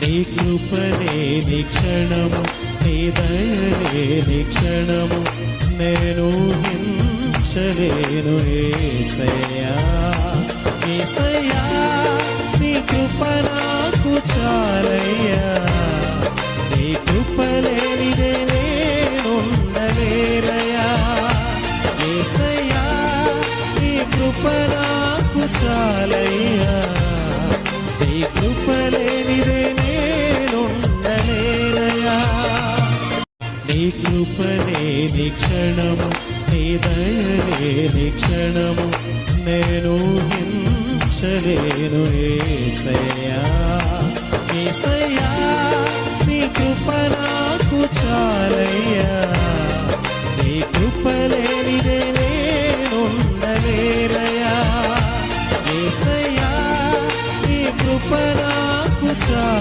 నీ కృపలేని క్షణము, నీ దయలేని క్షణము నేను హించలేను. యేసయ్యా యేసయ్యా నీ కృప నాకు చాలయ్యా. నీ కృప లేనిదే నేనుండలేనయ్యా. యేసయ్యా నీ కృప నాకు చాలయ్యా. నీ కృప లేనిదే నేనుండలేనయ్యా. నీ కృప లేని క్షణము, నీ దయలేని క్షణము నేను హించలేను. యేసయ్యా యేసయ్యా నీ కృప నాకు చాలయ్యా. నీ కృప